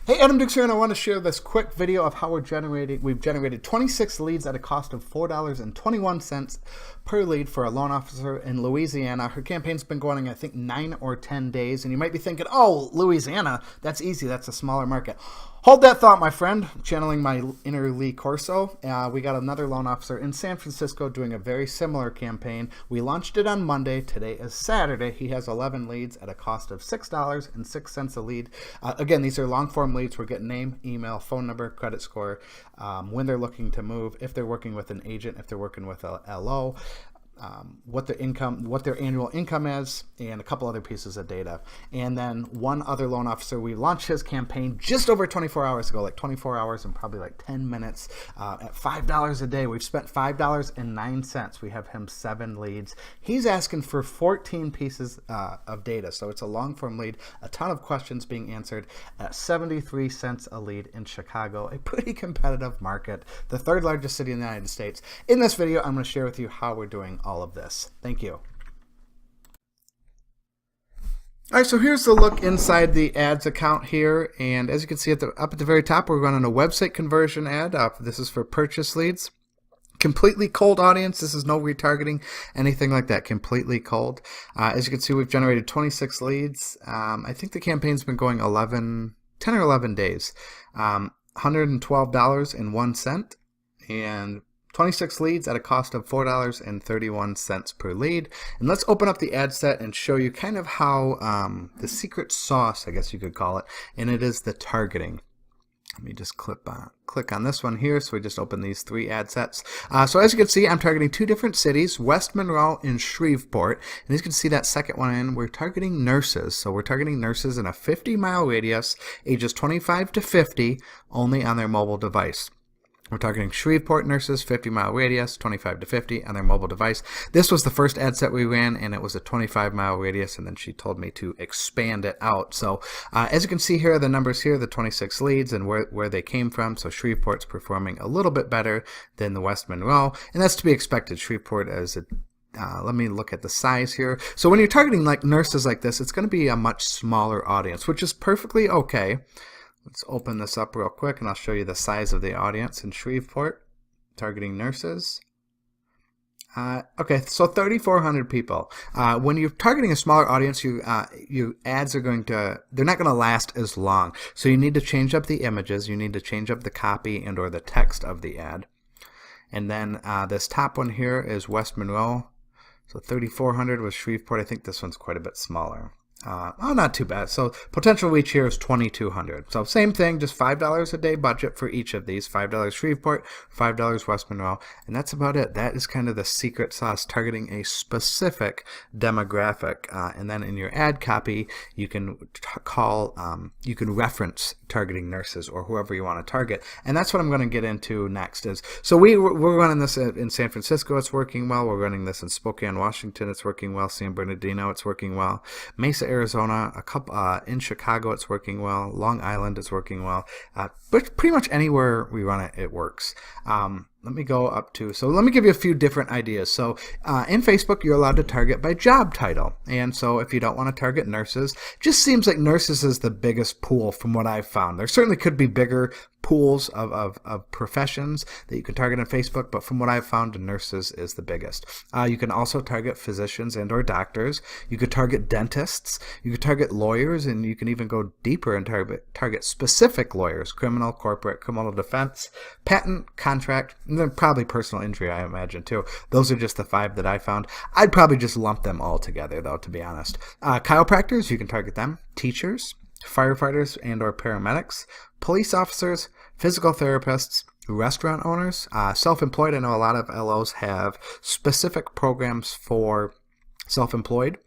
Hey, Adam Dix here, and I want to share this quick video of how we've generated 26 leads at a cost of $4.21 per lead for a loan officer in Louisiana. Her campaign's been going, I think, 9 or 10 days, and you might be thinking, oh, Louisiana, that's easy, that's a smaller market. Hold that thought, my friend. Channeling my inner Lee Corso. We got another loan officer in San Francisco doing a very similar campaign. We launched it on Monday. Today is Saturday. He has 11 leads at a cost of $6.06 a lead. Again, these are long form leads. We're getting name, email, phone number, credit score, when they're looking to move, if they're working with an agent, if they're working with a LO. What their annual income is, and a couple other pieces of data. And then one other loan officer, we launched his campaign just over 24 hours ago, like 24 hours and probably like 10 minutes at $5 a day. We've spent $5.09. We have him 7 leads. He's asking for 14 pieces of data. So it's a long form lead, a ton of questions being answered at 73 cents a lead in Chicago, a pretty competitive market, the 3rd largest city in the United States. In this video, I'm going to share with you how we're doing all of this. Thank you. All right, so here's the look inside the ads account here, and as you can see up at the very top, we're running a website conversion ad. This is for purchase leads. Completely cold audience. This is no retargeting, anything like that. Completely cold. As you can see, we've generated 26 leads. I think the campaign's been going 10 or 11 days. $112.01 and 26 leads at a cost of $4.31 per lead. And let's open up the ad set and show you kind of how the secret sauce, I guess you could call it, and it is the targeting. Let me just click on this one here. So we just open these 3 ad sets. So as you can see, I'm targeting 2 different cities, West Monroe and Shreveport. And as you can see that second one in, we're targeting nurses. So we're targeting nurses in a 50-mile radius, ages 25 to 50, only on their mobile device. We're targeting Shreveport nurses, 50-mile radius, 25 to 50 on their mobile device. This was the first ad set we ran, and it was a 25-mile radius, and then she told me to expand it out. So as you can see here, the numbers here, the 26 leads and where they came from. So Shreveport's performing a little bit better than the West Monroe, and that's to be expected. Shreveport is a let me look at the size here. So when you're targeting like nurses like this, it's going to be a much smaller audience, which is perfectly okay. Let's open this up real quick and I'll show you the size of the audience in Shreveport, targeting nurses. Okay, so 3,400 people. When you're targeting a smaller audience, your ads are they're not going to last as long. So you need to change up the images, you need to change up the copy and or the text of the ad. And then this top one here is West Monroe. So 3,400 was Shreveport. I think this one's quite a bit smaller. Not too bad. So potential reach here is 2,200. So same thing, just $5 a day budget for each of these. $5 Shreveport, $5 West Monroe, and that's about it. That is kind of the secret sauce, targeting a specific demographic. And then in your ad copy, you can you can reference targeting nurses or whoever you want to target. And that's what I'm going to get into next. So we're running this in San Francisco. It's working well. We're running this in Spokane, Washington. It's working well. San Bernardino. It's working well. Mesa, Arizona, a couple in Chicago, it's working well. Long Island, it's working well. But pretty much anywhere we run it, it works. Let me go up to, so let me give you a few different ideas. So in Facebook, you're allowed to target by job title. And so if you don't want to target nurses, it just seems like nurses is the biggest pool from what I've found. There certainly could be bigger pools of professions that you can target on Facebook, but from what I've found, nurses is the biggest. You can also target physicians and or doctors. You could target dentists. You could target lawyers, and you can even go deeper and target specific lawyers: criminal, corporate, criminal defense, patent, contract, and then probably personal injury, I imagine, too. Those are just the 5 that I found. I'd probably just lump them all together, though, to be honest. Chiropractors, you can target them. Teachers, firefighters and or paramedics, police officers, physical therapists, restaurant owners, self-employed. I know a lot of LOs have specific programs for self-employed.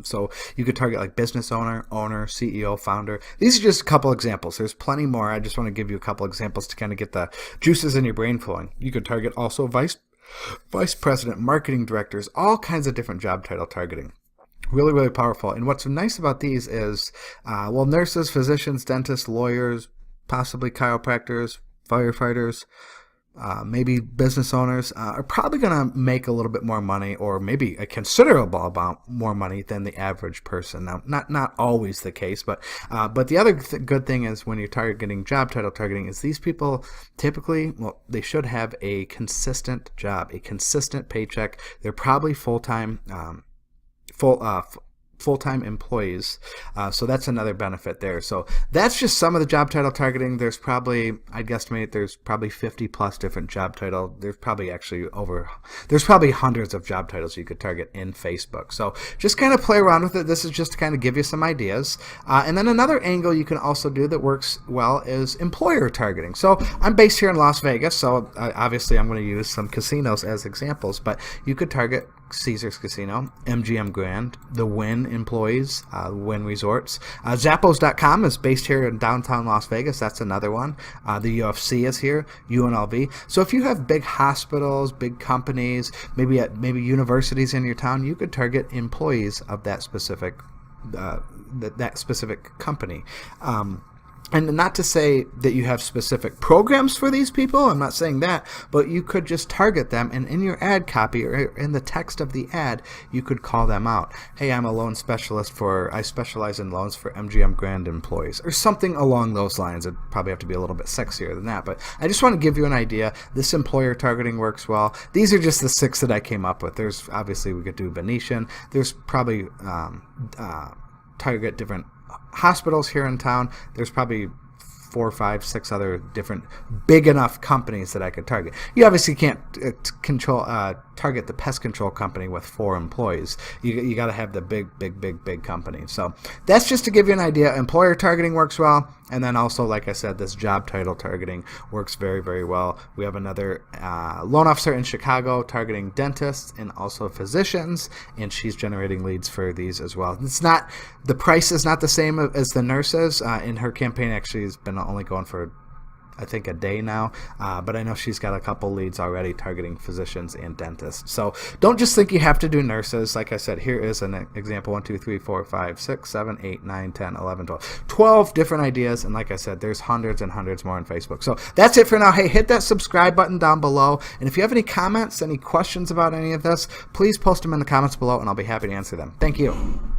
So you could target like business owner, CEO, founder. These are just a couple examples. There's plenty more. I just want to give you a couple examples to kind of get the juices in your brain flowing. You could target also vice president, marketing directors, all kinds of different job title targeting. Really, really powerful. And what's nice about these is, nurses, physicians, dentists, lawyers, possibly chiropractors, firefighters, maybe business owners are probably going to make a little bit more money, or maybe a considerable amount more money than the average person. Now, not always the case, but the other good thing is when you're targeting job title targeting is these people typically, well, they should have a consistent job, a consistent paycheck. They're probably full-time employees, so that's another benefit there. So that's just some of the job title targeting. There's probably, I'd guesstimate, there's probably 50 plus different job title. There's probably hundreds of job titles you could target in Facebook. So just kind of play around with it. This is just to kind of give you some ideas. And then another angle you can also do that works well is employer targeting. So I'm based here in Las Vegas, so obviously I'm going to use some casinos as examples, but you could target Caesars Casino, MGM Grand, the Wynn employees, Wynn Resorts. Zappos.com is based here in downtown Las Vegas. That's another one. The UFC is here, UNLV. So if you have big hospitals, big companies, maybe universities in your town, you could target employees of that specific company. And not to say that you have specific programs for these people, I'm not saying that, but you could just target them, and in your ad copy or in the text of the ad, you could call them out. Hey, I'm a loan specialist I specialize in loans for MGM Grand employees, or something along those lines. It'd probably have to be a little bit sexier than that, but I just want to give you an idea. This employer targeting works well. These are just the 6 that I came up with. There's obviously, we could do Venetian. There's probably target different hospitals here in town. There's probably 4, 5, 6 other different big enough companies that I could target. You obviously can't target the pest control company with 4 employees. You got to have the big company. So that's just to give you an idea. Employer targeting works well, and then also, like I said, this job title targeting works very, very well. We have another loan officer in Chicago targeting dentists and also physicians, and she's generating leads for these as well. The price is not the same as the nurses. In her campaign, actually, has been only going for, I think, a day now, but I know she's got a couple leads already targeting physicians and dentists. So don't just think you have to do nurses. Like I said, here is an example: 1, 2, 3, 4, 5, 6, 7, 8, 9, 10, 11, 12 different ideas. And like I said, there's hundreds and hundreds more on Facebook. So that's it for now. Hey, hit that subscribe button down below, and if you have any comments, any questions about any of this, please post them in the comments below, and I'll be happy to answer them. Thank you.